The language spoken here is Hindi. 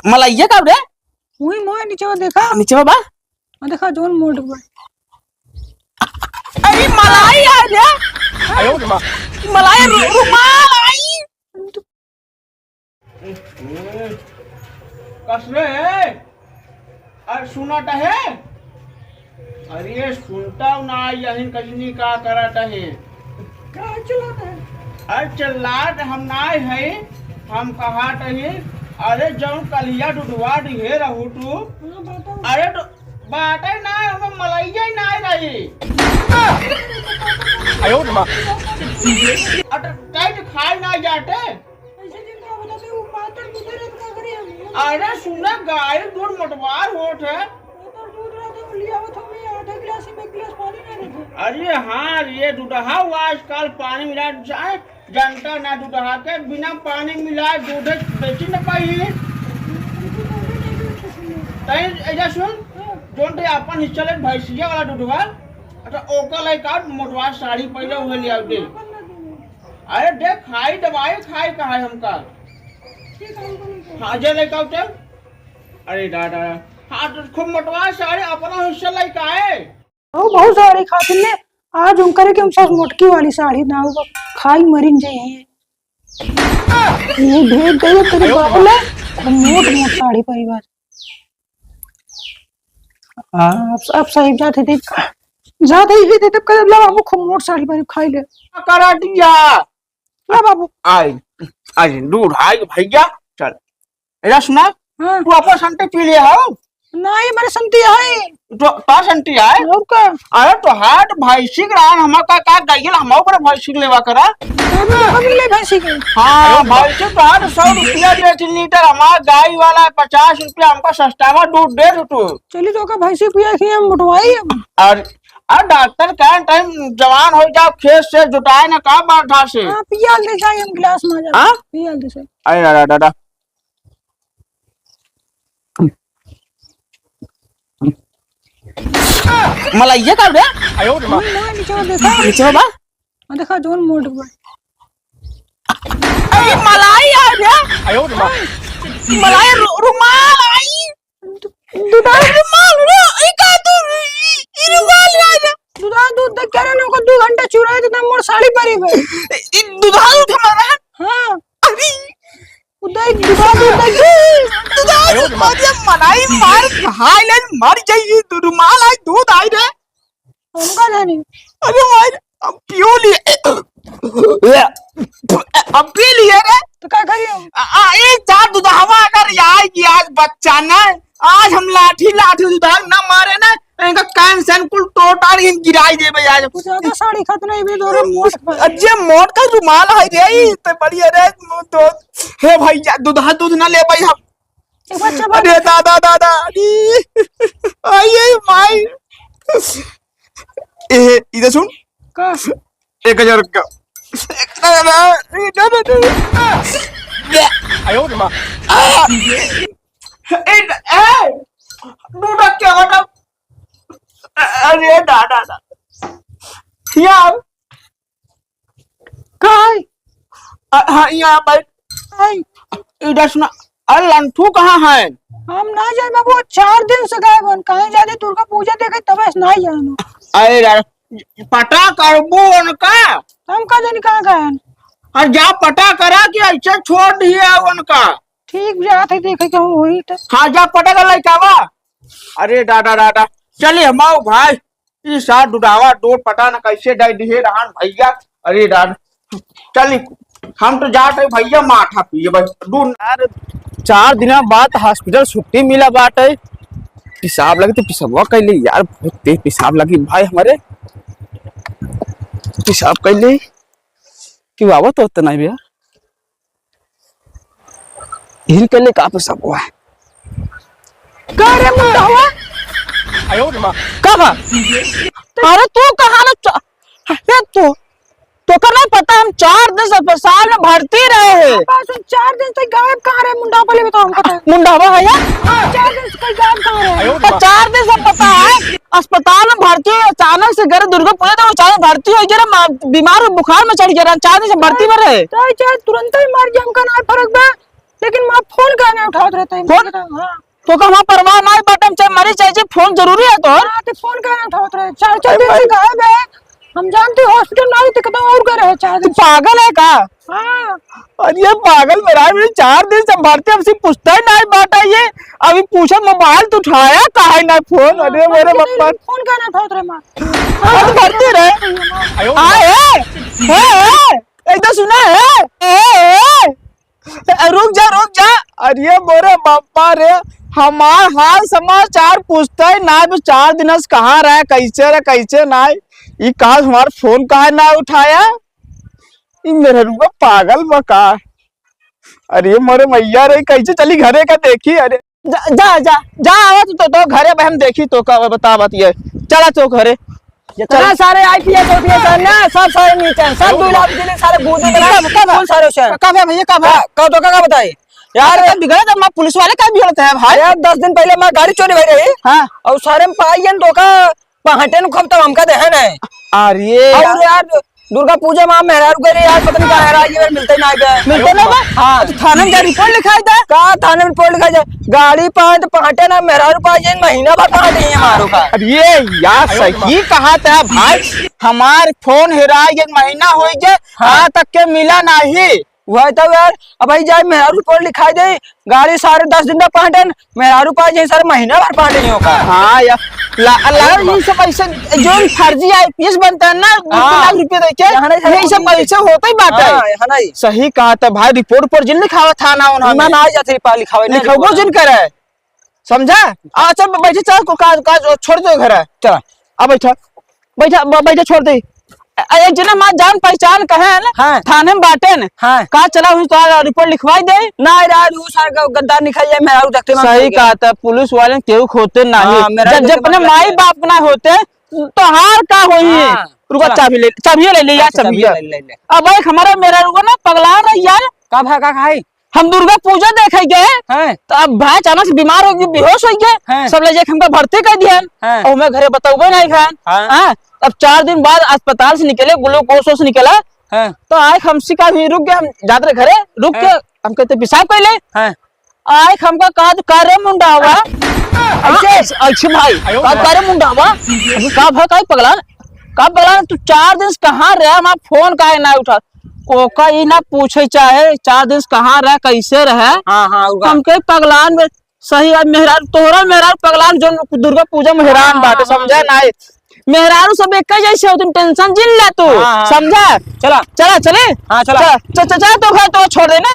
मलाइया का रे वही मोय नीचे देखा नीचे बाबा देखा जोन मोड़ बा। अरे मलाई आ रे आयो रे मां मलाई रुमाल आई कसरे है अरे सुनाता है अरे सुनता ना यही कजनी का कराता है का चलाता है अरे चलाट हम ना है हम कहा है अरे जब कलिया डुडवा ढेर रहू तू अरे बाटे ना हमें मलाइया ही ना रही आयो रे मां अरे टाइट खाए ना जाते ऐसे दिन का बताते वो मातर गुजरे का करे हम अरे सुना गाय दूध मटवार होत है तो दूध रहते लिया वो हमें आधा गिलास में गिलास पानी नहीं रहते। अरे हाँ ये दूधहा हुआ आजकल पानी मिला जाए जनता ना दूधहा के बिना पानी मिलाए दूध बेची न पाई ऐसा सुन जोन अपन हिस्सा ले भैंसिया वाला दूधवा अच्छा ओका लाइक आउट मोटवा साड़ी पहले हुए ले आउट अरे देख खाई दवाई खाई कहा हमका हाँ जे लाइक आउट अरे दादा हाँ तो खूब मोटवा साड़ी अपना हिस्सा लाइक आए वो बहुत साड़ी खाते ने आज उन करे के हम सब मोटकी वाली साड़ी ना हो खाई मरिन जाए ये भेज दे तेरे बाबू ले मोट मोट साड़ी परिवार अब सही जाते ही थे तब कर ला बाबू खूब मोट साड़ी पर खाई ले करा दिया ला बाबू आई आई दूध आई भैया चल ऐसा सुना हां तू अपन संते पी लिया हो ना ये मेरे संती है तो ता संती है और का अरे तो हाट भैंसी ग्रान हम का गइल हम ऊपर भैंसी लेवा करा हम ले भैंसी के हां भैंसी तो हाट 100 रुपया दे लीटर हमारा गाय वाला 50 रुपया हमका सस्ता में दूध दे तू चली तो का भैंसी पिया के हम मोटवाई और डॉक्टर कह टाइम जवान हो जाओ खेत से जुटाए ना का बाधा से हां पिया ले जाए हम गिलास में जा हां पिया दे से अरे दादा मलाइया का रे आयो रे मां नीचे देखा नीचे बाबा देखा जोन मोड़ बा। अरे मलाई आ रे आयो रे मां मलाई रुमाल आई दूधा रुमाल रे ई का तू ई रुमाल आ रे दूधा दूध तक करे ना को 2 घंटा चुराए तो मोर साड़ी परी भाई ई दूधा दूध हमारा हां अरे उदय दूधा दूध अरे मलाई मार खाई ले मर जाई तू रुमाल आई दूध आई रे हमका जानी अरे मार अब पियो लिए अब पी लिए रे तो क्या करियो एक चार दूध हवा अगर यार की आज बच्चा ना आज हम लाठी लाठी दूध ना मारे ना इनका कान सन कुल टोटाल इन गिराई दे भाई आज कुछ ज्यादा साड़ी खत नहीं भी दो मोट अज्जे मोट का रुमाल है रे तो बढ़िया रे तो हे भैया दूध ना ले भाई हम एक बच्चा अरे दादा दादा आइए माई ए इधर सुन का 1000 का आयो रे मां ए दूध क्या होता अरे दादा यार काय हाँ यहाँ बैठ इधर सुना अरे लंठू कहाँ है हम ना जाए बाबू 4 दिन से गए बन कहीं जाते दुर्गा पूजा देखे तब ना जानो अरे पता करबो उनका हम का जानी कहां गए और जा पता करा कि ऐसे छोड़ दिए उनका ठीक जाते देखे के वही तो हाँ जा पता कर लइकावा अरे दादा दादा चलिए हमाओ भाई इस साथ दुधावा दूध पता न कैसे दे दिए रहन भैया अरे दादा चलिए हम तो जाते भैया माठा पिए बस दूध यार 4 दिन बाद हॉस्पिटल छुट्टी मिला बाटे पेशाब लगे तो पेशाबवा कैले यार बहुत तेज पेशाब लगी भाई हमारे पेशाब कैले कि बाबा तो उतना नहीं भैया हिल कैले का पेशाब हुआ है का रे मुंडा हुआ आयो रे मां कहां अरे तू कहां ना अरे तो करना पता हम 4 दिन से अस्पताल में भर्ती रहे हैं बस 4 दिन से गायब कहां रहे मुंडा पहले बताओ हमको मुंडा है यार हां 4 दिन से गायब कहां रहे तो 4 दिन से पता है अस्पताल में भर्ती हुए अचानक से घर दुर्गा पूजा तो अचानक भर्ती हो गया बीमार बुखार में चढ़ गया 4 दिन से भर्ती में रहे तो चाहे तुरंत ही मर जाए हमका ना फर्क बा लेकिन माँ फोन कहना उठावत रहता है फोन? हाँ तो कहाँ परवाह नहीं बाटम चाहे मरी चाहे फोन जरूरी है तो हाँ, तो फोन कहना उठावत रहे 4 दिन से गायब है। हम जानते हॉस्पिटल ना तो कितना और कर रहे 4 दिन पागल है का? हाँ और ये पागल मेरा 4 दिन से भरते हमसे पूछता ही नहीं बाटा ये अभी पूछा मोबाइल तो उठाया कहा है ना फोन। अरे मेरे बप्पा फोन कहना उठावत रहे माँ फोन भरते रहे आए एकदम सुना है रुक जा। अरे मोरे बापा रे हमार हाल समाचार पूछता है ना 4 दिन से कहाँ रहे कैसे ना ये कहा हमार फोन कहा ना उठाया ये मेरे रूपा पागल बका। अरे मोरे मैया रे कैसे चली घरे का देखी। अरे जा आवा तो घरे में हम देखी तो का बता ये चला तो घरे चला सारे आईपीएस ओपीएस है ना सब सारे नीचे सब दूल्हा के सारे बूढ़े कब सारे शहर कब है भैया कब का बताइए यार बिगड़ा था मैं पुलिस वाले का बिगड़ते हैं भाई। यार 10 दिन पहले मैं गाड़ी चोरी भई रही हाँ और सारे में पाई तो का पहाटे नु खब तो हमका देहन है। अरे और यार दुर्गा पूजा में मेहरारू करे यार पता नहीं कहां है ये मिलते ना गए मिलते ना हां तो थाने में रिपोर्ट लिखाई था का थाने में रिपोर्ट लिखा जाए गाड़ी पाए तो पहाटे ना मेहरारू पाए जाए महीना भर पहाटे ही हमारो का। अरे यार सही कहा था भाई हमार फोन हेरा 1 महीना हो गए आज तक के मिला नहीं वह तो यार अब भाई जाए मेहरारू रिपोर्ट लिखाई दे गाड़ी सारे 10 दिन तक पहाटे मेहरारू पाए जाए सारे महीना भर पहाटे नहीं होगा। हाँ यार ये सब पैसे जो फर्जी आईपीएस बनता है ना 2 लाख रुपए देके ये सब पैसे होते ही बात है। सही कहा था भाई रिपोर्ट पर जिन लिखावा था ना उन्होंने ना जाते पा लिखावे लिखो जिन करे समझा। अच्छा बैठे चल काज छोड़ दो घर चल अब बैठा छोड़ दे एक जना मां जान पहचान कहे ना हाँ। थाने में बाटे न हाँ। कहा चला हूँ तो रिपोर्ट लिखवाई दे ना यार वो सारा गद्दार निकल जाए मेहरारू देखते सही कहा था पुलिस वाले केहू होते नहीं जब अपने माई बाप ना होते तो हार का होई है। रुको चाबी ले यार चाबी अब एक हमारा मेरा रुको ना पगला रही यार कब है का खाई हम दुर्गा पूजा देखे गए तो अब भाई अचानक से बीमार हो गए बेहोश हो गए सब ले जाके हमको भर्ती कर दिया और मैं घरे बताऊंगा नहीं खान अब 4 दिन बाद अस्पताल से निकले ग्लूकोज से निकला तो आए हमसी का भी रुक गए हम जाते घरे रुक के हम कहते पेशाब कर ले आए हमका कहा करे मुंडा हुआ ऐसे भाई करे मुंडा हुआ का भाई का पगला तू 4 दिन से कहाँ रहा मैं फोन काहे ना उठा ओका ई ना पूछे चाहे 4 दिन से कहाँ रहा कैसे रहे हमके पगलान में सही मेहरार तोहरा मेहरार पगलान जो दुर्गा पूजा में हैरान बाटे समझा ना मेहरारू सब एक जैसे हो तुम टेंशन जिन ले तू समझा। चला चले हाँ चला तो घर तो छोड़ देना।